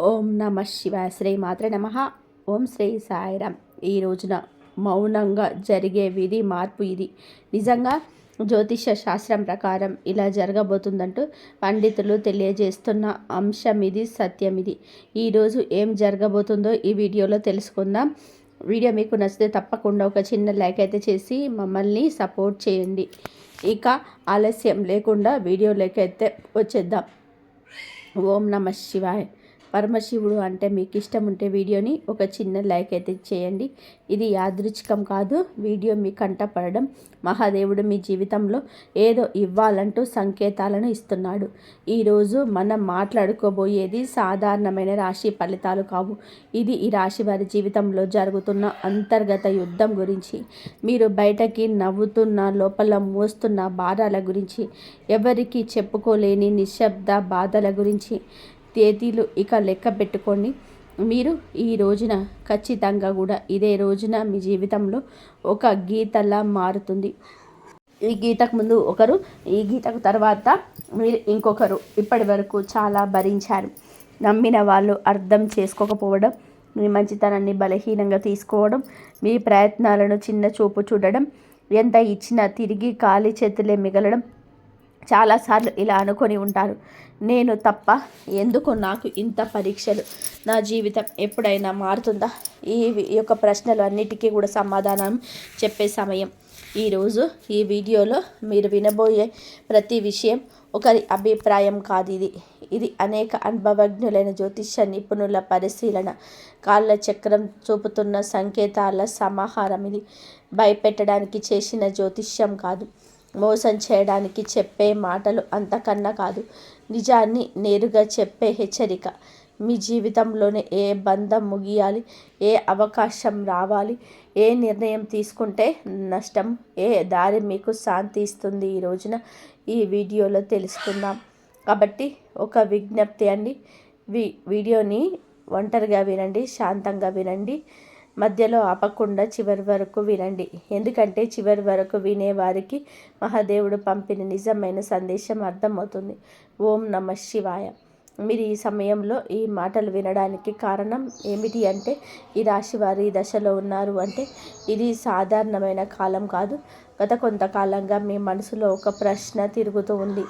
ఓం నమ శివాయ. శ్రీ మాత్రే నమ. ఓం శ్రీ సాయిరామ్. ఈ రోజున మౌనంగా జరిగే విధి మార్పు ఇది. నిజంగా జ్యోతిష శాస్త్రం ప్రకారం ఇలా జరగబోతుందంటూ పండితులు తెలియజేస్తున్న అంశం ఇది, సత్యం ఇది. ఈరోజు ఏం జరగబోతుందో ఈ వీడియోలో తెలుసుకుందాం. వీడియో మీకు నచ్చితే తప్పకుండా ఒక చిన్న లైక్ అయితే చేసి మమ్మల్ని సపోర్ట్ చేయండి. ఇక ఆలస్యం లేకుండా వీడియోలోకి అయితే వచ్చేద్దాం. ఓం నమ శివాయ. పరమశివుడు అంటే మీకు ఇష్టం ఉంటే వీడియోని ఒక చిన్న లైక్ అయితే చేయండి. ఇది యాదృచ్ఛికం కాదు. వీడియో మీ కంట పడడం మహాదేవుడు మీ జీవితంలో ఏదో ఇవ్వాలంటూ సంకేతాలను ఇస్తున్నాడు. ఈరోజు మనం మాట్లాడుకోబోయేది సాధారణమైన రాశి ఫలితాలు కావు. ఇది ఈ రాశి వారి జీవితంలో జరుగుతున్న అంతర్గత యుద్ధం గురించి, మీరు బయటకి నవ్వుతున్న లోపల మోస్తున్న భారాల గురించి, ఎవరికి చెప్పుకోలేని నిశ్శబ్ద బాధల గురించి. తేదీలు ఇక లెక్క పెట్టుకోండి. మీరు ఈ రోజున ఖచ్చితంగా కూడా ఇదే రోజున మీ జీవితంలో ఒక గీతలా మారుతుంది. ఈ గీతకు ముందు ఒకరు, ఈ గీతకు తర్వాత మీరు ఇంకొకరు. ఇప్పటి వరకు చాలా భరించారు. నమ్మిన వాళ్ళు అర్థం చేసుకోకపోవడం, మీ మంచితనాన్ని బలహీనంగా తీసుకోవడం, మీ ప్రయత్నాలను చిన్న చూపు చూడడం, ఎంత ఇచ్చినా తిరిగి ఖాళీ చేతులే మిగలడం. చాలాసార్లు ఇలా అనుకొని ఉంటారు, నేను తప్ప ఎందుకు నాకు ఇంత పరీక్షలు, నా జీవితం ఎప్పుడైనా మారుతుందా? ఈ యొక్క ప్రశ్నలు అన్నిటికీ కూడా సమాధానం చెప్పే సమయం ఈరోజు. ఈ వీడియోలో మీరు వినబోయే ప్రతి విషయం ఒకరి అభిప్రాయం కాదు. ఇది అనేక అనుభవజ్ఞులైన జ్యోతిష నిపుణుల పరిశీలన, కాళ్ళ చక్రం చూపుతున్న సంకేతాల సమాహారం. ఇది భయపెట్టడానికి చేసిన జ్యోతిష్యం కాదు, మోసం చేయడానికి చెప్పే మాటలు అంతకన్నా కాదు, నిజాన్ని నేరుగా చెప్పే హెచ్చరిక. మీ జీవితంలోనే ఏ బంధం ముగియాలి, ఏ అవకాశం రావాలి, ఏ నిర్ణయం తీసుకుంటే నష్టం, ఏ దారి మీకు శాంతి ఇస్తుంది, ఈ రోజున ఈ వీడియోలో తెలుసుకుందాం. కాబట్టి ఒక విజ్ఞప్తి అండి, వీడియోని ఒంటరిగా వినండి, శాంతంగా వినండి, మధ్యలో ఆపకుండా చివరి వరకు వినండి. ఎందుకంటే చివరి వరకు వినేవారికి మహాదేవుడు పంపిన నిజమైన సందేశం అర్థమవుతుంది. ఓం నమ శివాయ. మీరు ఈ సమయంలో ఈ మాటలు వినడానికి కారణం ఏమిటి అంటే, ఈ రాశి వారు ఈ దశలో ఉన్నారు అంటే ఇది సాధారణమైన కాలం కాదు. గత కొంతకాలంగా మీ మనసులో ఒక ప్రశ్న తిరుగుతూ ఉంది.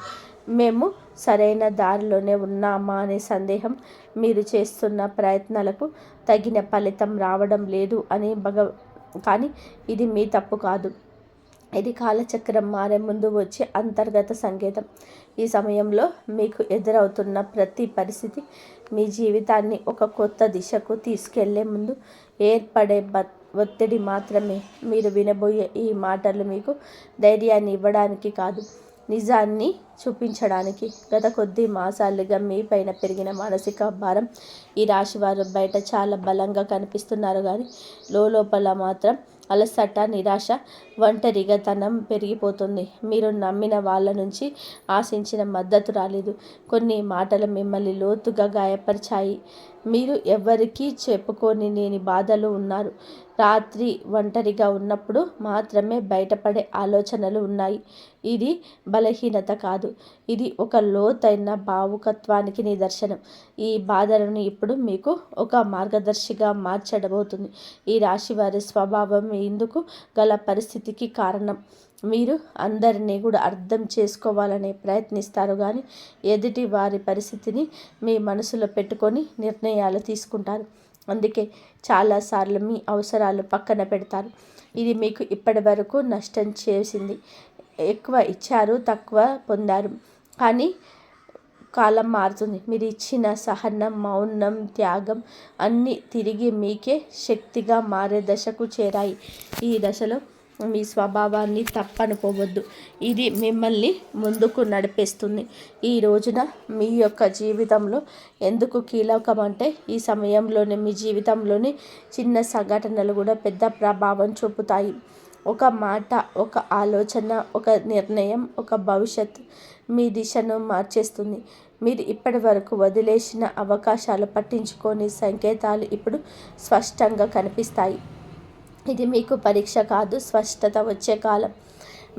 మేము సరైన దారిలోనే ఉన్నామా అనే సందేహం, మీరు చేస్తున్న ప్రయత్నాలకు తగిన ఫలితం రావడం లేదు అని కానీ ఇది మీ తప్పు కాదు. ఇది కాలచక్రం మారే ముందు వచ్చే అంతర్గత సంకేతం. ఈ సమయంలో మీకు ఎదురవుతున్న ప్రతి పరిస్థితి మీ జీవితాన్ని ఒక కొత్త దిశకు తీసుకెళ్లే ముందు ఏర్పడే ఒత్తిడి మాత్రమే. మీరు వినబోయే ఈ మాటలు మీకు ధైర్యాన్ని ఇవ్వడానికి కాదు, నిజాన్ని చూపించడానికి. గత కొద్ది మాసాలుగా మీ పైన పెరిగిన మానసిక భారం, ఈ రాశివారు బయట చాలా బలంగా కనిపిస్తున్నారు, కానీ లోపల మాత్రం అలసట, నిరాశ, ఒంటరిగాతనం పెరిగిపోతుంది. మీరు నమ్మిన వాళ్ళ నుంచి ఆశించిన మద్దతు రాలేదు. కొన్ని మాటలు మిమ్మల్ని లోతుగా గాయపరిచాయి. మీరు ఎవరికీ చెప్పుకొని లేని బాధలు ఉన్నారు. రాత్రి ఒంటరిగా ఉన్నప్పుడు మాత్రమే బయటపడే ఆలోచనలు ఉన్నాయి. ఇది బలహీనత కాదు, ఇది ఒక లోతైన భావుకత్వానికి నిదర్శనం. ఈ బాధలను ఇప్పుడు మీకు ఒక మార్గదర్శిగా మార్చడబోతుంది. ఈ రాశి వారి స్వభావం ఇందుకు గల పరిస్థితికి కారణం. మీరు అందరినీ కూడా అర్థం చేసుకోవాలనే ప్రయత్నిస్తారు, కానీ ఎదుటి వారి పరిస్థితిని మీ మనసులో పెట్టుకొని నిర్ణయాలు తీసుకుంటారు. అందుకే చాలాసార్లు మీ అవసరాలు పక్కన పెడతారు. ఇది మీకు ఇప్పటి వరకు నష్టం చేసింది. ఎక్కువ ఇచ్చారు, తక్కువ పొందారు. కానీ కాలం మారుతుంది. మీరు ఇచ్చిన సహనం, మౌనం, త్యాగం అన్నీ తిరిగి మీకే శక్తిగా మారే దశకు చేరాయి. ఈ దశలో మీ స్వభావాన్ని తప్పనుకోవద్దు. ఇది మిమ్మల్ని ముందుకు నడిపేస్తుంది. ఈ రోజున మీ యొక్క జీవితంలో ఎందుకు కీలకం అంటే, ఈ సమయంలోనే మీ జీవితంలోని చిన్న సంఘటనలు కూడా పెద్ద ప్రభావం చూపుతాయి. ఒక మాట, ఒక ఆలోచన, ఒక నిర్ణయం, ఒక భవిష్యత్ మీ దిశను మార్చేస్తుంది. మీరు ఇప్పటి వరకు వదిలేసిన అవకాశాలు, పట్టించుకొని సంకేతాలు ఇప్పుడు స్పష్టంగా కనిపిస్తాయి. ఇది మీకు పరీక్ష కాదు, స్పష్టత వచ్చే కాలం.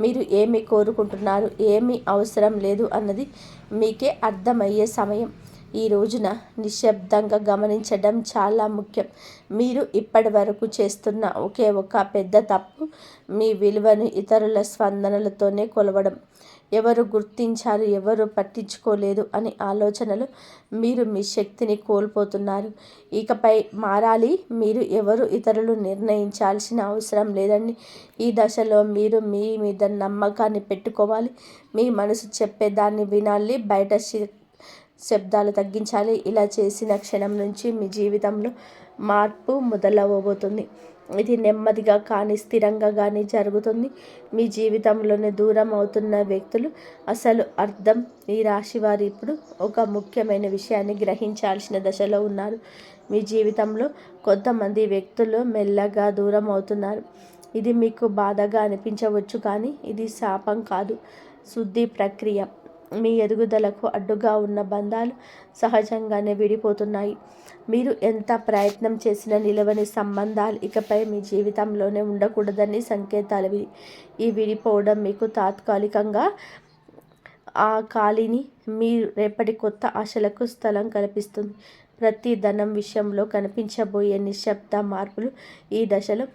మీరు ఏమి కోరుకుంటున్నారు, ఏమి అవసరం లేదు అన్నది మీకే అర్థమయ్యే సమయం. ఈ రోజున నిశ్శబ్దంగా గమనించడం చాలా ముఖ్యం. మీరు ఇప్పటి వరకు చేస్తున్న ఒకే ఒక పెద్ద తప్పు మీ విలువను ఇతరుల స్పందనలతోనే కొలవడం. ఎవరు గుర్తించారు, ఎవరు పట్టించుకోలేదు అనే ఆలోచనలు మీరు మీ శక్తిని కోల్పోతున్నారు. ఇకపై మారాలి. మీరు ఎవరు ఇతరులు నిర్ణయించాల్సిన అవసరం లేదండి. ఈ దశలో మీరు మీ మీద నమ్మకాన్ని పెట్టుకోవాలి. మీ మనసు చెప్పేదాన్ని వినాలి. బయట శబ్దాలు తగ్గించాలి. ఇలా చేసిన క్షణం నుంచి మీ జీవితంలో మార్పు మొదలవబోతుంది. ఇది నెమ్మదిగా కానీ స్థిరంగా కానీ జరుగుతుంది. మీ జీవితంలోనే దూరం అవుతున్న వ్యక్తులు అసలు అర్థం. ఈ రాశి వారు ఇప్పుడు ఒక ముఖ్యమైన విషయాన్ని గ్రహించాల్సిన దశలో ఉన్నారు. మీ జీవితంలో కొంతమంది వ్యక్తులు మెల్లగా దూరం అవుతున్నారు. ఇది మీకు బాధగా అనిపించవచ్చు, కానీ ఇది శాపం కాదు, శుద్ధి ప్రక్రియ. మీ ఎదుగుదలకు అడ్డుగా ఉన్న బంధాలు సహజంగానే విడిపోతున్నాయి. మీరు ఎంత ప్రయత్నం చేసినా నిలవని సంబంధాలు ఇకపై మీ జీవితంలోనే ఉండకూడదని సంకేతాలు. ఈ విడిపోవడం మీకు తాత్కాలికంగా ఆ ఖాళీని మీరు రేపటి కొత్త ఆశలకు స్థలం కల్పిస్తుంది. ప్రతి ధనం విషయంలో కనిపించబోయే నిశ్శబ్ద మార్పులు ఈ దశలో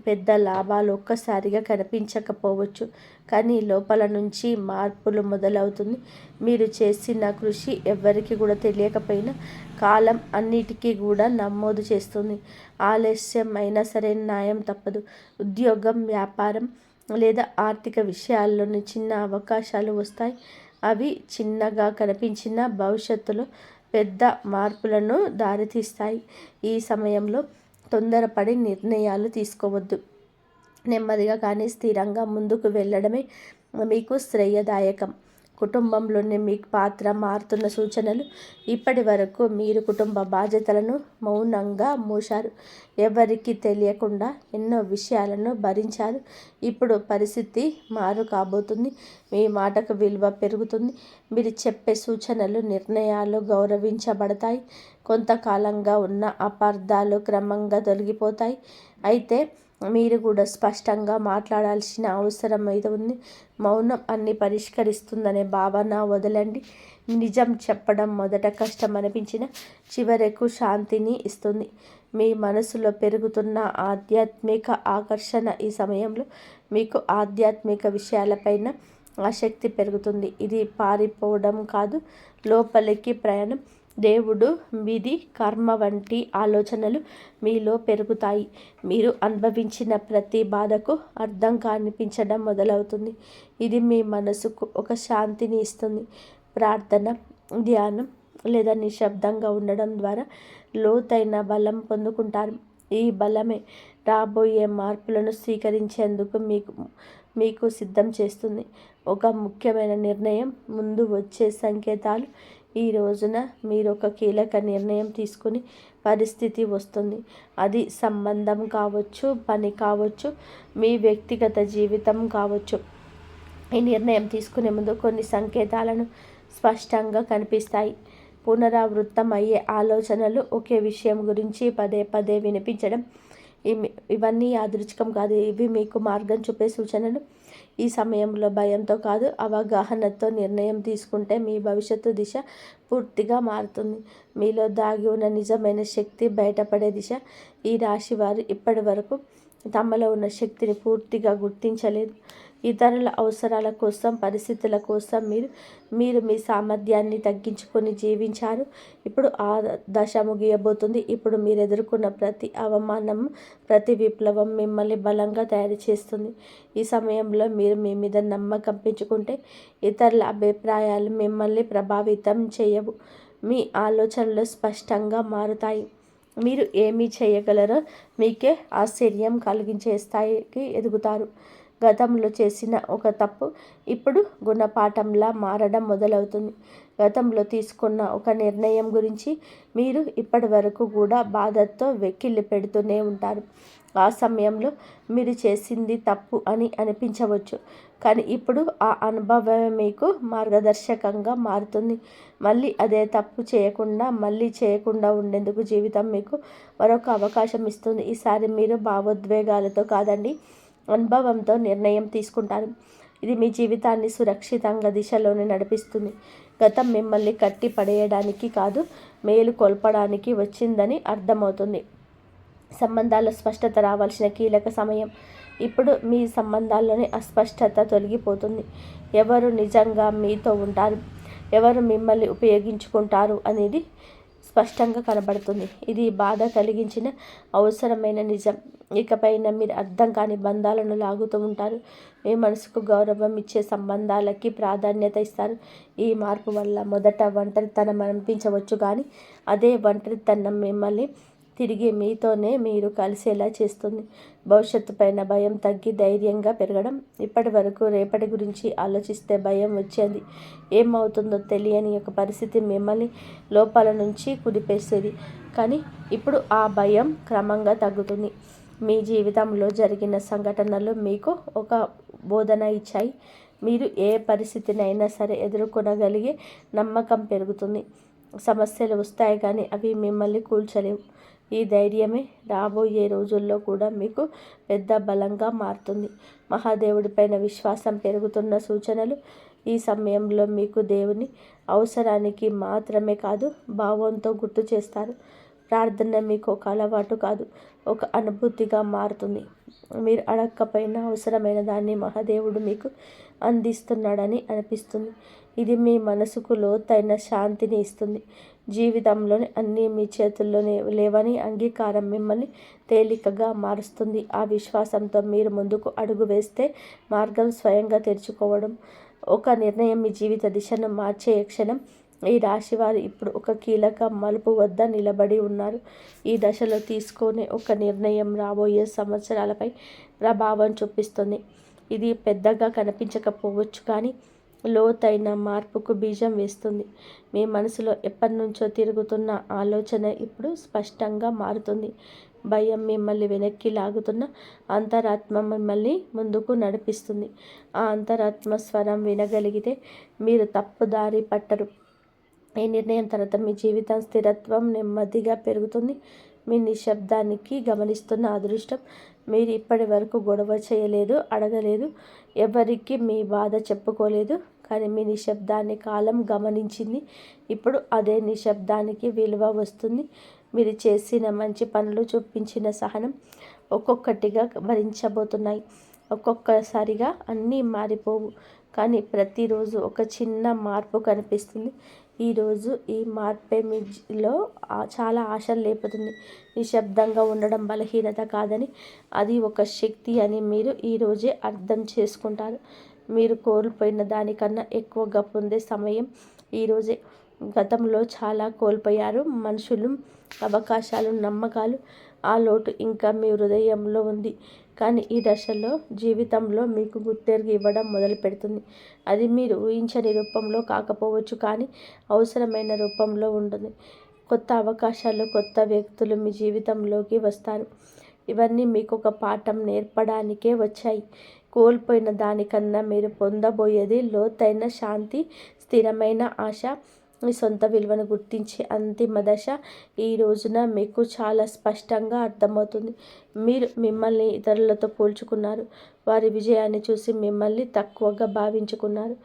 పెద్ద లాభాలు ఒక్కసారిగా కనిపించకపోవచ్చు, కానీ లోపల నుంచి మార్పులు మొదలవుతుంది. మీరు చేసిన కృషి ఎవరికి కూడా తెలియకపోయినా కాలం అన్నిటికీ కూడా నమోదు చేస్తుంది. ఆలస్యం అయినా సరే న్యాయం తప్పదు. ఉద్యోగం, వ్యాపారం లేదా ఆర్థిక విషయాల్లోని చిన్న అవకాశాలు వస్తాయి. అవి చిన్నగా కనిపించిన భవిష్యత్తులో పెద్ద మార్పులను దారితీస్తాయి. ఈ సమయంలో తొందరపడి నిర్ణయాలు తీసుకోవద్దు. నెమ్మదిగా కానీ స్థిరంగా ముందుకు వెళ్ళడమే మీకు శ్రేయదాయకం. కుటుంబంలోని మీ పాత్ర మారుతున్న సూచనలు. ఇప్పటి వరకు మీరు కుటుంబ బాధ్యతలను మౌనంగా మోశారు. ఎవరికి తెలియకుండా ఎన్నో విషయాలను భరించారు. ఇప్పుడు పరిస్థితి మారు కాబోతుంది. మీ మాటకు విలువ పెరుగుతుంది. మీరు చెప్పే సూచనలు, నిర్ణయాలు గౌరవించబడతాయి. కొంతకాలంగా ఉన్న అపార్థాలు క్రమంగా తొలగిపోతాయి. అయితే మీరు కూడా స్పష్టంగా మాట్లాడాల్సిన అవసరం అయితే ఉంది. మౌనం అన్ని పరిష్కరిస్తుందనే భావన వదలండి. నిజం చెప్పడం మొదట కష్టం అనిపించిన చివరకు శాంతిని ఇస్తుంది. మీ మనసులో పెరుగుతున్న ఆధ్యాత్మిక ఆకర్షణ. ఈ సమయంలో మీకు ఆధ్యాత్మిక విషయాలపైన ఆసక్తి పెరుగుతుంది. ఇది పారిపోవడం కాదు, లోపలికి ప్రయాణం. దేవుడు, విధి, కర్మ వంటి ఆలోచనలు మీలో పెరుగుతాయి. మీరు అనుభవించిన ప్రతి బాధకు అర్థం కనిపించడం మొదలవుతుంది. ఇది మీ మనసుకు ఒక శాంతిని ఇస్తుంది. ప్రార్థన, ధ్యానం లేదా నిశ్శబ్దంగా ఉండడం ద్వారా లోతైన బలం పొందుకుంటారు. ఈ బలమే రాబోయే మార్పులను స్వీకరించేందుకు మీకు సిద్ధం చేస్తుంది. ఒక ముఖ్యమైన నిర్ణయం ముందు వచ్చే సంకేతాలు. ఈ రోజున మీరు ఒక కీలక నిర్ణయం తీసుకుని పరిస్థితి వస్తుంది. అది సంబంధం కావచ్చు, పని కావచ్చు, మీ వ్యక్తిగత జీవితం కావచ్చు. ఈ నిర్ణయం తీసుకునే ముందు కొన్ని సంకేతాలను స్పష్టంగా కనిపిస్తాయి. పునరావృతం అయ్యే ఆలోచనలు, ఒకే విషయం గురించి పదే పదే వినిపించడం. ఇవన్నీ యాదృచ్ఛికం కాదు, ఇవి మీకు మార్గం చూపే సూచనలు. ఈ సమయంలో భయంతో కాదు, అవగాహనతో నిర్ణయం తీసుకుంటే మీ భవిష్యత్తు దిశ పూర్తిగా మారుతుంది. మీలో దాగి ఉన్న నిజమైన శక్తి బయటపడే దిశ. ఈ రాశి వారు ఇప్పటి వరకు తమలో ఉన్న శక్తిని పూర్తిగా గుర్తించలేదు. ఇతరుల అవసరాల కోసం, పరిస్థితుల కోసం మీరు మీ సామర్థ్యాన్ని తగ్గించుకొని జీవించారు. ఇప్పుడు ఆ దశ ముగియబోతుంది. ఇప్పుడు మీరు ఎదుర్కొన్న ప్రతి అవమానం, ప్రతి విప్లవం మిమ్మల్ని బలంగా తయారు చేస్తుంది. ఈ సమయంలో మీరు మీ మీద నమ్మకం పెంచుకుంటే ఇతరుల అభిప్రాయాలు మిమ్మల్ని ప్రభావితం చేయవు. మీ ఆలోచనలు స్పష్టంగా మారుతాయి. మీరు ఏమి చేయగలరో మీకే ఆశ్చర్యం కలిగించే స్థాయికి ఎదుగుతారు. గతంలో చేసిన ఒక తప్పు ఇప్పుడు గుణపాఠంలా మారడం మొదలవుతుంది. గతంలో తీసుకున్న ఒక నిర్ణయం గురించి మీరు ఇప్పటి వరకు కూడా బాధతో వెక్కిళ్ళు పెడుతూనే ఉంటారు. ఆ సమయంలో మీరు చేసింది తప్పు అని అనిపించవచ్చు, కానీ ఇప్పుడు ఆ అనుభవమే మీకు మార్గదర్శకంగా మారుతుంది. మళ్ళీ అదే తప్పు చేయకుండా ఉండేందుకు జీవితం మీకు మరొక అవకాశం ఇస్తుంది. ఈసారి మీరు భావోద్వేగాలతో కాదండి, అనుభవంతో నిర్ణయం తీసుకుంటారు. ఇది మీ జీవితాన్ని సురక్షితంగా దిశలోనే నడిపిస్తుంది. గతం మిమ్మల్ని కట్టి పడేయడానికి కాదు, మేలు కొల్పడానికి వచ్చిందని అర్థమవుతుంది. సంబంధాల్లో స్పష్టత రావాల్సిన కీలక సమయం. ఇప్పుడు మీ సంబంధాల్లోని అస్పష్టత తొలగిపోతుంది. ఎవరు నిజంగా మీతో ఉంటారు, ఎవరు మిమ్మల్ని ఉపయోగించుకుంటారు అనేది స్పష్టంగా కనబడుతుంది. ఇది బాధ కలిగించిన అవసరమైన నిజం. ఇకపైన మీరు అర్థం కాని బంధాలను లాగుతూ ఉంటారు. మీ మనసుకు గౌరవం ఇచ్చే సంబంధాలకి ప్రాధాన్యత ఇస్తారు. ఈ మార్పు వల్ల మొదట ఒంటరితనం అనిపించవచ్చు, కానీ అదే ఒంటరితనం మిమ్మల్ని తిరిగి మీతోనే మీరు కలిసేలా చేస్తుంది. భవిష్యత్తు పైన భయం తగ్గి ధైర్యంగా పెరగడం. ఇప్పటి వరకు రేపటి గురించి ఆలోచిస్తే భయం వచ్చేది. ఏమవుతుందో తెలియని ఒక పరిస్థితి మిమ్మల్ని లోపల నుంచి కుదిపేసేది. కానీ ఇప్పుడు ఆ భయం క్రమంగా తగ్గుతుంది. మీ జీవితంలో జరిగిన సంఘటనలు మీకు ఒక బోధన ఇచ్చాయి. మీరు ఏ పరిస్థితినైనా సరే ఎదుర్కొనగలిగే నమ్మకం పెరుగుతుంది. సమస్యలు వస్తాయి, కానీ అవి మిమ్మల్ని కూల్చలేవు. ఈ ధైర్యమే రాబోయే రోజుల్లో కూడా మీకు పెద్ద బలంగా మారుతుంది. మహాదేవుడిపైన విశ్వాసం పెరుగుతున్న సూచనలు. ఈ సమయంలో మీకు దేవుని అవసరానికి మాత్రమే కాదు, భావంతో గుర్తు చేస్తారు. ప్రార్థన మీకు ఒక అలవాటు కాదు, ఒక అనుభూతిగా మారుతుంది. మీరు అడగకపోయినా అవసరమైన దాన్ని మహాదేవుడు మీకు అందిస్తున్నాడని అనిపిస్తుంది. ఇది మీ మనసుకు లోతైన శాంతిని ఇస్తుంది. జీవితంలోని అన్నీ మీ చేతుల్లోనే లేవని అంగీకారం మిమ్మల్ని తేలికగా మారుస్తుంది. ఆ విశ్వాసంతో మీరు ముందుకు అడుగు వేస్తే మార్గం స్వయంగా తెరుచుకోవడం. ఒక నిర్ణయం మీ జీవిత దిశను మార్చే క్షణం. ఈ రాశివారు ఇప్పుడు ఒక కీలక మలుపు వద్ద నిలబడి ఉన్నారు. ఈ దశలో తీసుకునే ఒక నిర్ణయం రాబోయే సంవత్సరాలపై ప్రభావం చూపిస్తుంది. ఇది పెద్దగా కనిపించకపోవచ్చు, కానీ లోతైన మార్పుకు బీజం వేస్తుంది. మీ మనసులో ఎప్పటి నుంచో తిరుగుతున్న ఆలోచన ఇప్పుడు స్పష్టంగా మారుతుంది. భయం మిమ్మల్ని వెనక్కి లాగుతున్న అంతరాత్మ మిమ్మల్ని ముందుకు నడిపిస్తుంది. ఆ అంతరాత్మ స్వరం వినగలిగితే మీరు తప్పుదారి పట్టరు. ఈ నిర్ణయం తర్వాత మీ జీవితం స్థిరత్వం నెమ్మదిగా పెరుగుతుంది. మీ నిశ్శబ్దానికి గమనిస్తున్న అదృష్టం. మీరు ఇప్పటి వరకు గొడవ చేయలేదు, అడగలేదు, ఎవరికి మీ బాధ చెప్పుకోలేదు, కానీ మీ నిశ్శబ్దాన్ని కాలం గమనించింది. ఇప్పుడు అదే నిశ్శబ్దానికి విలువ వస్తుంది. మీరు చేసిన మంచి పనులు, చూపించిన సహనం ఒక్కొక్కటిగా భరించబోతున్నాయి. ఒక్కొక్కసారిగా అన్నీ మారిపోవు, కానీ ప్రతిరోజు ఒక చిన్న మార్పు కనిపిస్తుంది. ఈరోజు ఈ మార్పే మీలో చాలా ఆశలు లేపుతుంది. నిశ్శబ్దంగా ఉండడం బలహీనత కాదని, అది ఒక శక్తి అని మీరు ఈరోజే అర్థం చేసుకుంటారు. మీరు కోల్పోయిన దానికన్నా ఎక్కువగా పొందే సమయం ఈరోజే. గతంలో చాలా కోల్పోయారు. మనుషులు, అవకాశాలు, నమ్మకాలు. ఆ లోటు ఇంకా మీ హృదయంలో ఉంది. కానీ ఈ దశలో జీవితంలో మీకు గుర్తెరిగి ఇవ్వడం మొదలు పెడుతుంది. అది మీరు ఊహించని రూపంలో కాకపోవచ్చు, కానీ అవసరమైన రూపంలో ఉంటుంది. కొత్త అవకాశాలు, కొత్త వ్యక్తులు మీ జీవితంలోకి వస్తారు. ఇవన్నీ మీకు ఒక పాఠం నేర్పడానికే వచ్చాయి. కోల్పోయిన దానికన్నా మీరు పొందబోయేది లోతైన శాంతి, స్థిరమైన ఆశ, మీ సొంత విలువను గుర్తించే అంతిమ దశ. ఈ రోజున మీకు చాలా స్పష్టంగా అర్థమవుతుంది. మీరు మిమ్మల్ని ఇతరులతో పోల్చుకున్నారు. వారి విజయాన్ని చూసి మిమ్మల్ని తక్కువగా భావించుకున్నారు.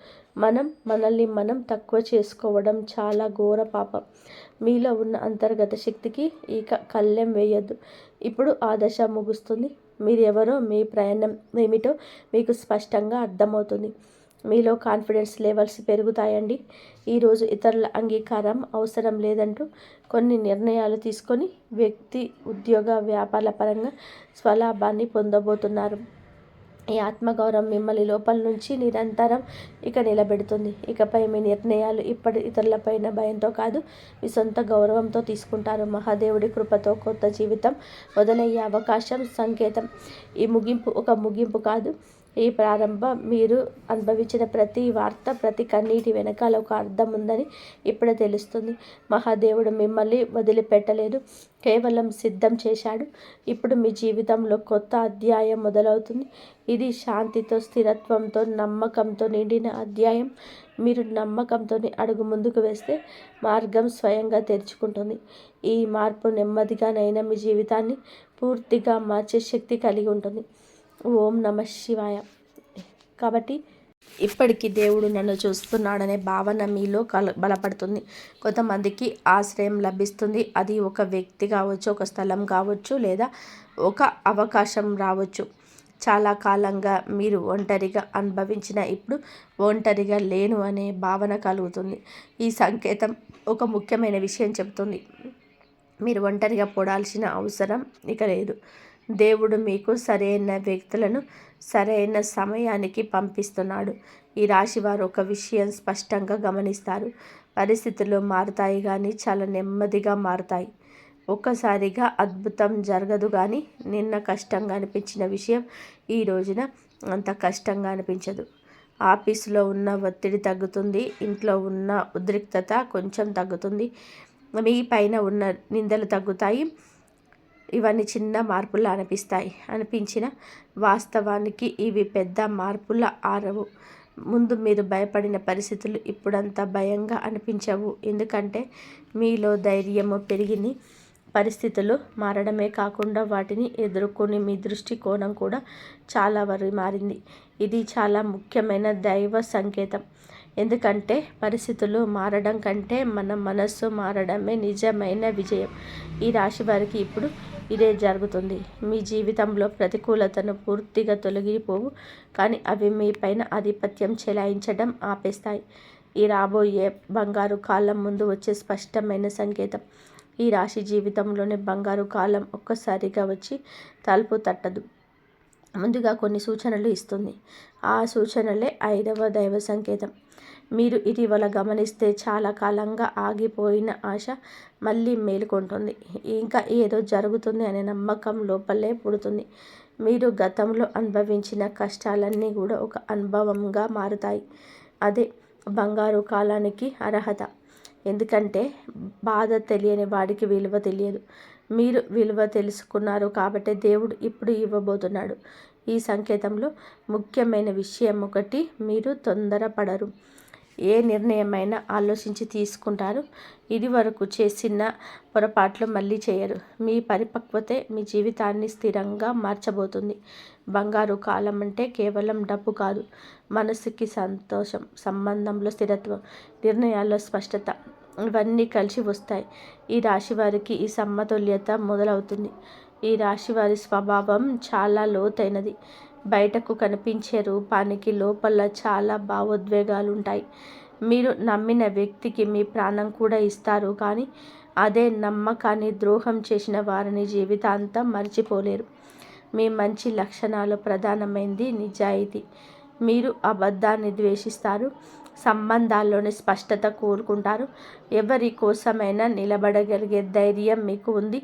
మనల్ని మనం తక్కువ చేసుకోవడం చాలా ఘోర పాపం. మీలో ఉన్న అంతర్గత శక్తికి ఇక కళ్ళెం వేయొద్దు. ఇప్పుడు ఆ దశ ముగుస్తుంది. మీరెవరో, మీ ప్రయాణం ఏమిటో మీకు స్పష్టంగా అర్థమవుతుంది. మీలో కాన్ఫిడెన్స్ లెవెల్స్ పెరుగుతాయండి. ఈరోజు ఇతరుల అంగీకారం అవసరం లేదంటూ కొన్ని నిర్ణయాలు తీసుకొని వ్యక్తి, ఉద్యోగ, వ్యాపారాల పరంగా స్వలాభాన్ని పొందబోతున్నారు. ఈ ఆత్మగౌరవం మిమ్మల్ని లోపల నుంచి నిరంతరం నిలబెడుతుంది. ఇకపై మీ నిర్ణయాలు ఇప్పటి ఇతరులపైన భయంతో కాదు, మీ సొంత గౌరవంతో తీసుకుంటారు. మహాదేవుడి కృపతో కొత్త జీవితం మొదలయ్యే అవకాశం సంకేతం. ఈ ముగింపు ఒక ముగింపు కాదు, ఈ ప్రారంభం. మీరు అనుభవించిన ప్రతి వార్త, ప్రతి కన్నీటి వెనకాల ఒక అర్థం ఉందని ఇప్పుడే తెలుస్తుంది. మహాదేవుడు మిమ్మల్ని వదిలిపెట్టలేదు, కేవలం సిద్ధం చేశాడు. ఇప్పుడు మీ జీవితంలో కొత్త అధ్యాయం మొదలవుతుంది. ఇది శాంతితో, స్థిరత్వంతో, నమ్మకంతో నిండిన అధ్యాయం. మీరు నమ్మకంతో అడుగు ముందుకు వేస్తే మార్గం స్వయంగా తెరుచుకుంటుంది. ఈ మార్పు నెమ్మదిగానైనా మీ జీవితాన్ని పూర్తిగా మార్చే శక్తి కలిగి ఉంటుంది. ఓం నమ శివాయ. కాబట్టి ఇప్పటికీ దేవుడు నన్ను చూస్తున్నాడనే భావన మీలో బలపడుతుంది. కొంతమందికి ఆశ్రయం లభిస్తుంది. అది ఒక వ్యక్తి కావచ్చు, ఒక స్థలం కావచ్చు, లేదా ఒక అవకాశం రావచ్చు. చాలా కాలంగా మీరు ఒంటరిగా అనుభవించిన ఇప్పుడు ఒంటరిగా లేను అనే భావన కలుగుతుంది. ఈ సంకేతం ఒక ముఖ్యమైన విషయం చెబుతుంది. మీరు ఒంటరిగా పడాల్సిన అవసరం ఇక లేదు. దేవుడు మీకు సరైన వ్యక్తులను సరైన సమయానికి పంపిస్తున్నాడు. ఈ రాశి వారు ఒక విషయం స్పష్టంగా గమనిస్తారు. పరిస్థితులు మారుతాయి కానీ చాలా నెమ్మదిగా మారుతాయి. ఒక్కసారిగా అద్భుతం జరగదు కానీ నిన్న కష్టంగా అనిపించిన విషయం ఈ రోజున అంత కష్టంగా అనిపించదు. ఆఫీసులో ఉన్న ఒత్తిడి తగ్గుతుంది. ఇంట్లో ఉన్న ఉద్రిక్తత కొంచెం తగ్గుతుంది. మీ పైన ఉన్న నిందలు తగ్గుతాయి. ఇవన్నీ చిన్న మార్పులు అనిపించిన వాస్తవానికి ఇవి పెద్ద మార్పుల ఆరవు. ముందు మీరు భయపడిన పరిస్థితులు ఇప్పుడంత భయంగా అనిపించవు. ఎందుకంటే మీలో ధైర్యము పెరిగింది. పరిస్థితులు మారడమే కాకుండా వాటిని ఎదుర్కొని మీ దృష్టికోణం కూడా చాలా వరకు మారింది. ఇది చాలా ముఖ్యమైన దైవ సంకేతం. ఎందుకంటే పరిస్థితులు మారడం కంటే మన మనస్సు మారడమే నిజమైన విజయం. ఈ రాశి వారికి ఇప్పుడు ఇదే జరుగుతుంది. మీ జీవితంలో ప్రతికూలతను పూర్తిగా తొలగిపోవు, కానీ అవి మీ పైన ఆధిపత్యం చెలాయించడం ఆపేస్తాయి. ఈ రాబోయే బంగారు కాలం ముందు వచ్చే స్పష్టమైన సంకేతం. ఈ రాశి జీవితంలోని బంగారు కాలం ఒక్కసారిగా వచ్చి తలుపు తట్టదు. ముందుగా కొన్ని సూచనలు ఇస్తుంది. ఆ సూచనలే 5వ దైవ సంకేతం. మీరు ఇటీవల గమనిస్తే చాలా కాలంగా ఆగిపోయిన ఆశ మళ్ళీ మేలుకుంటుంది. ఇంకా ఏదో జరుగుతుంది అనే నమ్మకం లోపలే పుడుతుంది. మీరు గతంలో అనుభవించిన కష్టాలన్నీ కూడా ఒక అనుభవంగా మారుతాయి. అదే బంగారు కాలానికి అర్హత. ఎందుకంటే బాధ తెలియని వాడికి విలువ తెలియదు. మీరు విలువ తెలుసుకున్నారు కాబట్టి దేవుడు ఇప్పుడు ఇవ్వబోతున్నాడు. ఈ సంకేతంలో ముఖ్యమైన విషయం ఒకటి, మీరు తొందరపడరు. ఏ నిర్ణయమైనా ఆలోచించి తీసుకుంటారు. ఇది వరకు చేసిన పొరపాట్లు మళ్ళీ చేయరు. మీ పరిపక్వతే మీ జీవితాన్ని స్థిరంగా మార్చబోతుంది. బంగారు కాలం అంటే కేవలం డబ్బు కాదు, మనసుకి సంతోషం, సంబంధంలో స్థిరత్వం, నిర్ణయాల్లో స్పష్టత, ఇవన్నీ కలిసి వస్తాయి. ఈ రాశి వారికి ఈ సమతుల్యత మొదలవుతుంది. ఈ రాశి వారి స్వభావం చాలా లోతైనది. బయటకు కనిపించే రూపానికి లోపల చాలా భావోద్వేగాలు ఉంటాయి. మీరు నమ్మిన వ్యక్తికి మీ ప్రాణం కూడా ఇస్తారు, కానీ అదే నమ్మకాన్ని ద్రోహం చేసిన వారిని జీవితాంతం మర్చిపోలేరు. మీ మంచి లక్షణాలు ప్రధానమైనది నిజాయితీ. మీరు అబద్ధాన్ని ద్వేషిస్తారు. సంబంధాల్లోని స్పష్టత కోరుకుంటారు. ఎవరి కోసమైనా నిలబడగలిగే ధైర్యం మీకు ఉంది.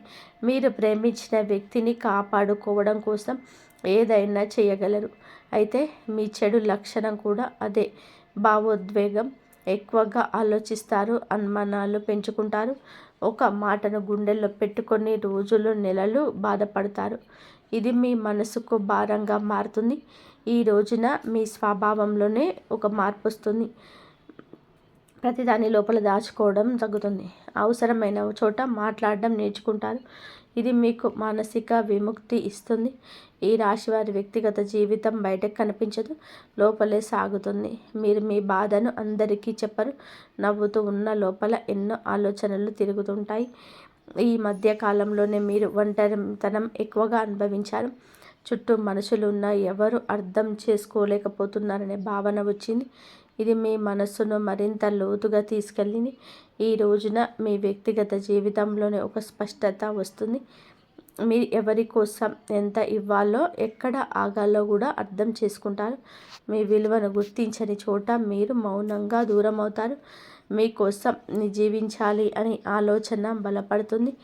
మీరు ప్రేమించిన వ్యక్తిని కాపాడుకోవడం కోసం ఏదైనా చేయగలరు. అయితే మీ చెడు లక్షణం కూడా అదే, భావోద్వేగం. ఎక్కువగా ఆలోచిస్తారు, అనుమానాలు పెంచుకుంటారు. ఒక మాటను గుండెల్లో పెట్టుకొని రోజులు నెలలు బాధపడతారు. ఇది మీ మనసుకు భారంగా మారుతుంది. ఈ రోజున మీ స్వభావంలోనే ఒక మార్పు వస్తుంది. ప్రతిదాని లోపల దాచుకోవడం తగ్గుతుంది. అవసరమైన చోట మాట్లాడడం నేర్చుకుంటారు. ఇది మీకు మానసిక విముక్తి ఇస్తుంది. ఈ రాశి వారి వ్యక్తిగత జీవితం బయటకు కనిపించదు, లోపలే సాగుతుంది. మీరు మీ బాధను అందరికీ చెప్పరు. నవ్వుతూ ఉన్న లోపల ఎన్నో ఆలోచనలు తిరుగుతుంటాయి. ఈ మధ్య కాలంలోనే మీరు ఒంటరితనం ఎక్కువగా అనుభవించారు. చుట్టూ మనుషులు ఉన్న ఎవరు అర్థం చేసుకోలేకపోతున్నారనే భావన వచ్చింది. ఇది మీ మనస్సును మరింత లోతుగా తీసుకెళ్ళింది. ఈ రోజున మీ వ్యక్తిగత జీవితంలోనే ఒక స్పష్టత వస్తుంది. మీరు ఎవరి కోసం ఎంత ఇవ్వాలో, ఎక్కడ ఆగాలో కూడా అర్థం చేసుకుంటారు. మీ విలువను గుర్తించని చోట మీరు మౌనంగా దూరం అవుతారు. మీకోసం జీవించాలి అని ఆలోచన బలపడుతుంది.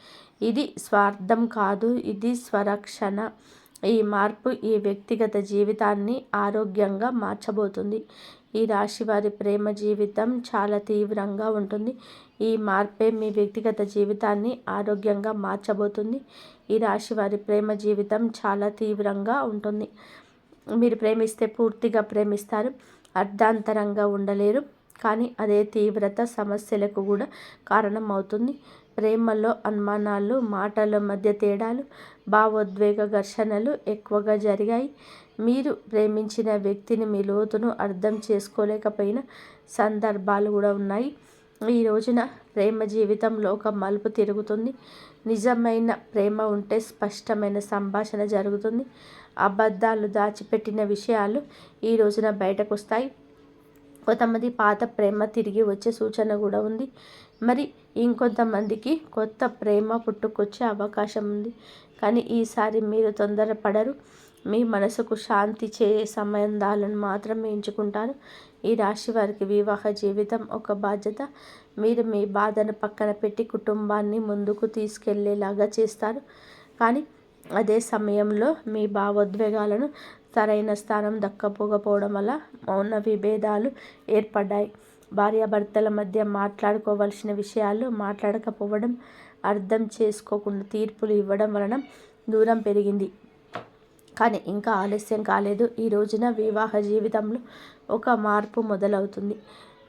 ఇది స్వార్థం కాదు, ఇది స్వరక్షణ. ఈ మార్పు ఈ వ్యక్తిగత జీవితాన్ని ఆరోగ్యంగా మార్చబోతుంది. ఈ రాశి వారి ప్రేమ జీవితం చాలా తీవ్రంగా ఉంటుంది. ఈ మార్పే మీ వ్యక్తిగత జీవితాన్ని ఆరోగ్యంగా మార్చబోతుంది. ఈ రాశి వారి ప్రేమ జీవితం చాలా తీవ్రంగా ఉంటుంది. మీరు ప్రేమిస్తే పూర్తిగా ప్రేమిస్తారు, అర్ధాంతరంగా ఉండలేరు. కానీ అదే తీవ్రత సమస్యలకు కూడా కారణం అవుతుంది. ప్రేమలో అనుమానాలు, మాటల మధ్య తేడాలు, భావోద్వేగ ఘర్షణలు ఎక్కువగా జరిగాయి. మీరు ప్రేమించిన వ్యక్తిని మీ లోతును అర్థం చేసుకోలేకపోయిన సందర్భాలు కూడా ఉన్నాయి. ఈ రోజున ప్రేమ జీవితంలో ఒక మలుపు తిరుగుతుంది. నిజమైన ప్రేమ ఉంటే స్పష్టమైన సంభాషణ జరుగుతుంది. అబద్ధాలు, దాచిపెట్టిన విషయాలు ఈ రోజున బయటకు వస్తాయి. కొంతమంది పాత ప్రేమ తిరిగి వచ్చే సూచన కూడా ఉంది. మరి ఇంకొంతమందికి కొత్త ప్రేమ పుట్టుకొచ్చే అవకాశం ఉంది. కానీ ఈసారి మీరు తొందరపడరు. మీ మనసుకు శాంతి సంబంధాలను మాత్రమే ఎంచుకుంటారు. ఈ రాశి వారికి వివాహ జీవితం ఒక బాధ్యత. మీరు మీ బాధను పక్కన పెట్టి కుటుంబాన్ని ముందుకు తీసుకెళ్లేలాగా చేస్తారు. కానీ అదే సమయంలో మీ భావోద్వేగాలను సరైన స్థానం దక్కపోకపోవడం వల్ల మౌన విభేదాలు ఏర్పడ్డాయి. భార్యాభర్తల మధ్య మాట్లాడుకోవాల్సిన విషయాలు మాట్లాడకపోవడం, అర్థం చేసుకోకుండా తీర్పులు ఇవ్వడం వలన దూరం పెరిగింది. కానీ ఇంకా ఆలస్యం కాలేదు. ఈ రోజున వివాహ జీవితంలో ఒక మార్పు మొదలవుతుంది.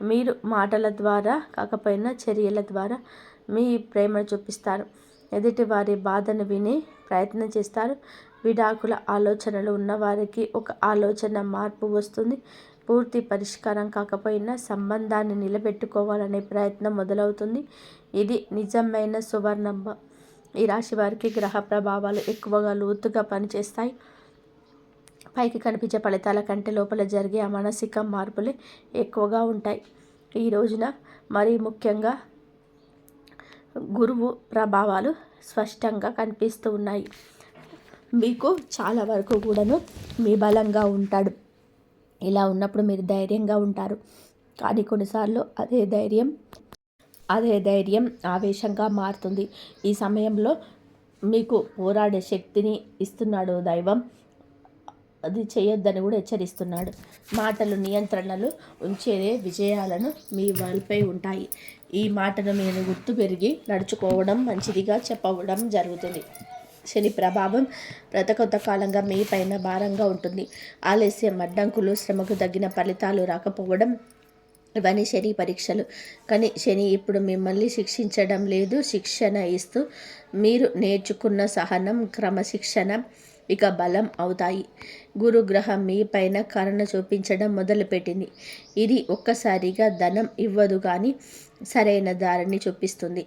మీరు మాటల ద్వారా కాకపోయినా చర్యల ద్వారా మీ ప్రేమను చూపిస్తారు. ఎదుటి వారి బాధను వినే ప్రయత్నం చేస్తారు. విడాకుల ఆలోచనలు ఉన్నవారికి ఒక ఆలోచన మార్పు వస్తుంది. పూర్తి పరిష్కారం కాకపోయినా సంబంధాన్ని నిలబెట్టుకోవాలనే ప్రయత్నం మొదలవుతుంది. ఇది నిజమైన సువర్ణంబ. ఈ రాశి వారికి గ్రహ ప్రభావాలు ఎక్కువగా లోతుగా పనిచేస్తాయి. పైకి కనిపించే ఫలితాల కంటే లోపల జరిగే ఆ మానసిక మార్పులే ఎక్కువగా ఉంటాయి. ఈ రోజున మరీ ముఖ్యంగా గురువు ప్రభావాలు స్పష్టంగా కనిపిస్తూ ఉన్నాయి. మీకు చాలా వరకు కూడాను మీ బలంగా ఉంటాడు. ఇలా ఉన్నప్పుడు మీరు ధైర్యంగా ఉంటారు. కానీ కొన్నిసార్లు అదే ధైర్యం ఆవేశంగా మారుతుంది. ఈ సమయంలో మీకు పోరాడే శక్తిని ఇస్తున్నాడు దైవం. అది చేయొద్దని కూడా హెచ్చరిస్తున్నాడు. మాటలు నియంత్రణలు ఉంచేదే విజయాలను మీ వాళ్ళపై ఉంటాయి. ఈ మాటను మీరు గుర్తు పెరిగి నడుచుకోవడం మంచిదిగా చెప్పవడం జరుగుతుంది. శని ప్రభావం కొంతకాలంగా మీ పైన భారంగా ఉంటుంది. ఆలస్యం, అడ్డంకులు, శ్రమకు తగిన ఫలితాలు రాకపోవడం ఇవన్నీ శని పరీక్షలు. కానీ శని ఇప్పుడు మిమ్మల్ని శిక్షించడం లేదు, శిక్షణ ఇస్తూ మీరు నేర్చుకున్న సహనం, క్రమశిక్షణ ఇక బలం అవుతాయి. గురుగ్రహం మీ పైన కరుణ చూపించడం మొదలుపెట్టింది. ఇది ఒక్కసారిగా ధనం ఇవ్వదు, కానీ సరైన దారిని చూపిస్తుంది.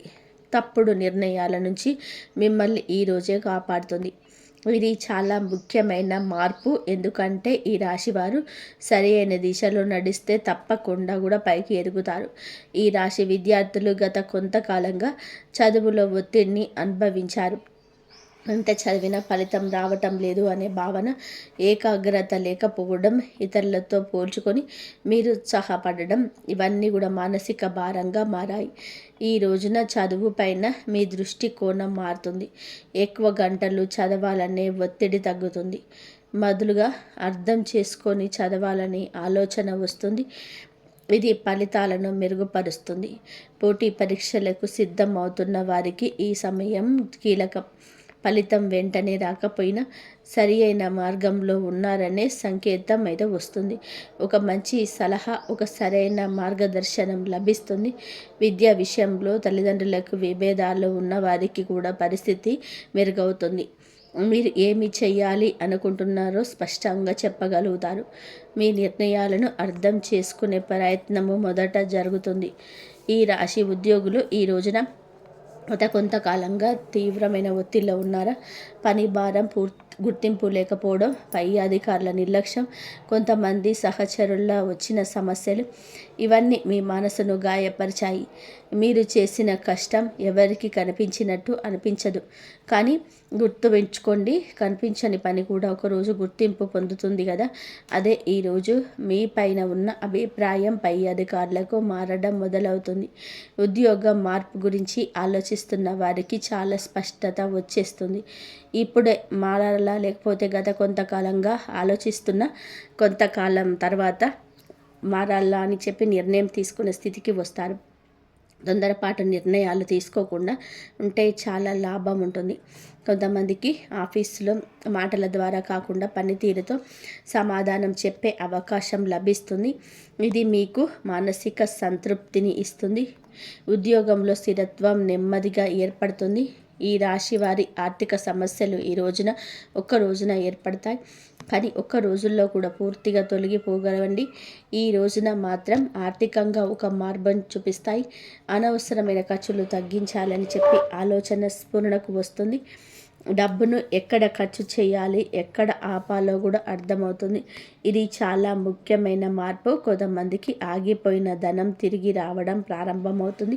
తప్పుడు నిర్ణయాల నుంచి మిమ్మల్ని ఈరోజే కాపాడుతుంది. ఇది చాలా ముఖ్యమైన మార్పు. ఎందుకంటే ఈ రాశివారు సరైన దిశలో నడిస్తే తప్పకుండా కూడా పైకి ఎదుగుతారు. ఈ రాశి విద్యార్థులు గత కొంతకాలంగా చదువులో ఒత్తిడిని అనుభవించారు. ఎంత చదివినా ఫలితం రావటం లేదు అనే భావన, ఏకాగ్రత లేకపోవడం, ఇతరులతో పోల్చుకొని మీరు ఉత్సాహపడడం, ఇవన్నీ కూడా మానసిక భారంగా మారాయి. ఈ రోజున చదువు పైన మీ దృష్టి కోణం మారుతుంది. ఎక్కువ గంటలు చదవాలనే ఒత్తిడి తగ్గుతుంది. మొదలుగా అర్థం చేసుకొని చదవాలని ఆలోచన వస్తుంది. ఇది ఫలితాలను మెరుగుపరుస్తుంది. పోటీ పరీక్షలకు సిద్ధం అవుతున్న వారికి ఈ సమయం కీలకం. ఫలితం వెంటనే రాకపోయినా సరి అయిన మార్గంలో ఉన్నారనే సంకేతం అయితే వస్తుంది. ఒక మంచి సలహా, ఒక సరైన మార్గదర్శనం లభిస్తుంది. విద్యా విషయంలో తల్లిదండ్రులకు విభేదాలు ఉన్న వారికి కూడా పరిస్థితి మెరుగవుతుంది. మీరు ఏమి చేయాలి అనుకుంటున్నారో స్పష్టంగా చెప్పగలుగుతారు. మీ నిర్ణయాలను అర్థం చేసుకునే ప్రయత్నము మొదట జరుగుతుంది. ఈ రాశి ఉద్యోగులు ఈ రోజున కొంతకాలంగా తీవ్రమైన ఒత్తిడిలో ఉన్నారా? పని భారం, గుర్తింపు లేకపోవడం, పై అధికారుల నిర్లక్ష్యం, కొంతమంది సహచరుల వచ్చిన సమస్యలు, ఇవన్నీ మీ మనసును గాయపరిచాయి. మీరు చేసిన కష్టం ఎవరికి కనిపించినట్టు అనిపించదు. కానీ గుర్తుపెట్టుకోండి, కనిపించని పని కూడా ఒకరోజు గుర్తింపు పొందుతుంది కదా. అదే ఈరోజు మీ పైన ఉన్న అభిప్రాయం పై అధికారులకు మారడం మొదలవుతుంది. ఉద్యోగ మార్పు గురించి ఆలోచిస్తున్న వారికి చాలా స్పష్టత వచ్చేస్తుంది. ఇప్పుడే మారాలా, లేకపోతే గత కొంతకాలంగా ఆలోచిస్తున్న కొంతకాలం తర్వాత మారాలా అని చెప్పి నిర్ణయం తీసుకునే స్థితికి వస్తారు. తొందరపాటు నిర్ణయాలు తీసుకోకుండా ఉంటే చాలా లాభం ఉంటుంది. కొంతమందికి ఆఫీసులో మాటల ద్వారా కాకుండా పనితీరుతో సమాధానం చెప్పే అవకాశం లభిస్తుంది. ఇది మీకు మానసిక సంతృప్తిని ఇస్తుంది. ఉద్యోగంలో స్థిరత్వం నెమ్మదిగా ఏర్పడుతుంది. ఈ రాశి వారి ఆర్థిక సమస్యలు ఒక్క రోజున ఏర్పడతాయి, కానీ ఒక్క రోజుల్లో కూడా పూర్తిగా తొలగిపోగలవండి. ఈ రోజున మాత్రం ఆర్థికంగా ఒక మార్పును చూపిస్తాయి. అనవసరమైన ఖర్చులు తగ్గించాలని చెప్పి ఆలోచన స్ఫురణకు వస్తుంది. డబ్బును ఎక్కడ ఖర్చు చేయాలి, ఎక్కడ ఆపాలో కూడా అర్థమవుతుంది. ఇది చాలా ముఖ్యమైన మార్పు. కొంతమందికి ఆగిపోయిన ధనం తిరిగి రావడం ప్రారంభమవుతుంది.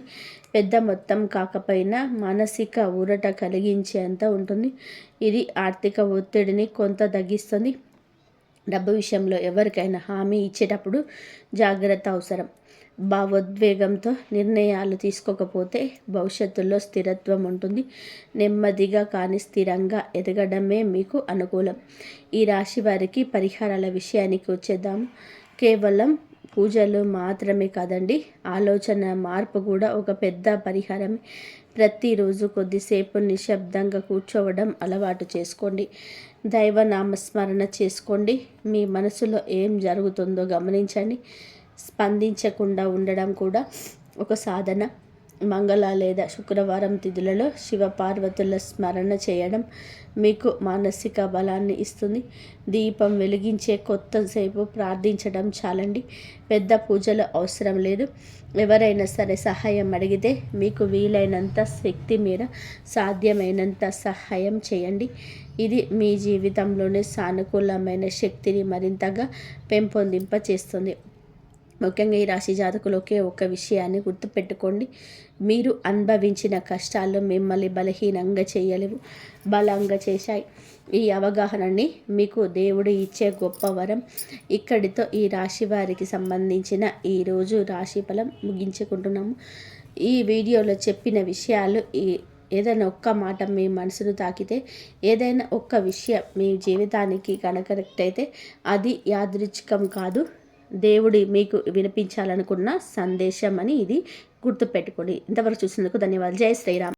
పెద్ద మొత్తం కాకపోయినా మానసిక ఊరట కలిగించేంత ఉంటుంది. ఇది ఆర్థిక ఒత్తిడిని కొంత తగ్గిస్తుంది. డబ్బు విషయంలో ఎవరికైనా హామీ ఇచ్చేటప్పుడు జాగ్రత్త అవసరం. భావోద్వేగంతో నిర్ణయాలు తీసుకోకపోతే భవిష్యత్తులో స్థిరత్వం ఉంటుంది. నెమ్మదిగా కానీ స్థిరంగా ఎదగడమే మీకు అనుకూలం. ఈ రాశి వారికి పరిహారాల విషయానికి వచ్చేద్దాము. కేవలం పూజలు మాత్రమే కాదండి, ఆలోచన మార్పు కూడా ఒక పెద్ద పరిహారమే. ప్రతిరోజు కొద్దిసేపు నిశ్శబ్దంగా కూర్చోవడం అలవాటు చేసుకోండి. దైవనామస్మరణ చేసుకోండి. మీ మనసులో ఏం జరుగుతుందో గమనించండి. స్పందించకుండా ఉండడం కూడా ఒక సాధన. మంగళ లేదా శుక్రవారం తిథులలో శివపార్వతుల స్మరణ చేయడం మీకు మానసిక బలాన్ని ఇస్తుంది. దీపం వెలిగించే కొత్తసేపు ప్రార్థించడం చాలండి. పెద్ద పూజలు అవసరం లేదు. ఎవరైనా సరే సహాయం అడిగితే మీకు వీలైనంత శక్తి మేర సాధ్యమైనంత సహాయం చేయండి. ఇది మీ జీవితంలోనే సానుకూలమైన శక్తిని మరింతగా చేస్తుంది. ముఖ్యంగా ఈ రాశి జాతకులు ఒక్క విషయాన్ని గుర్తుపెట్టుకోండి. మీరు అనుభవించిన కష్టాలు మిమ్మల్ని బలహీనంగా చేయలేవు, బలంగా చేశాయి. ఈ అవగాహనని మీకు దేవుడు ఇచ్చే గొప్ప వరం. ఇక్కడితో ఈ రాశి వారికి సంబంధించిన ఈరోజు రాశి ఫలం ముగించుకుంటున్నాము. ఈ వీడియోలో చెప్పిన విషయాలు ఏదైనా ఒక్క మాట మీ మనసును తాకితే, ఏదైనా ఒక్క విషయం మీ జీవితానికి కనెక్ట్ అయితే అది యాదృచ్ఛికం కాదు, దేవుడి మీకు వినిపించాలనుకున్న సందేశం అని ఇది గుర్తుపెట్టుకోండి. ఇంతవరకు చూసినందుకు ధన్యవాదాలు. జై శ్రీరామ్.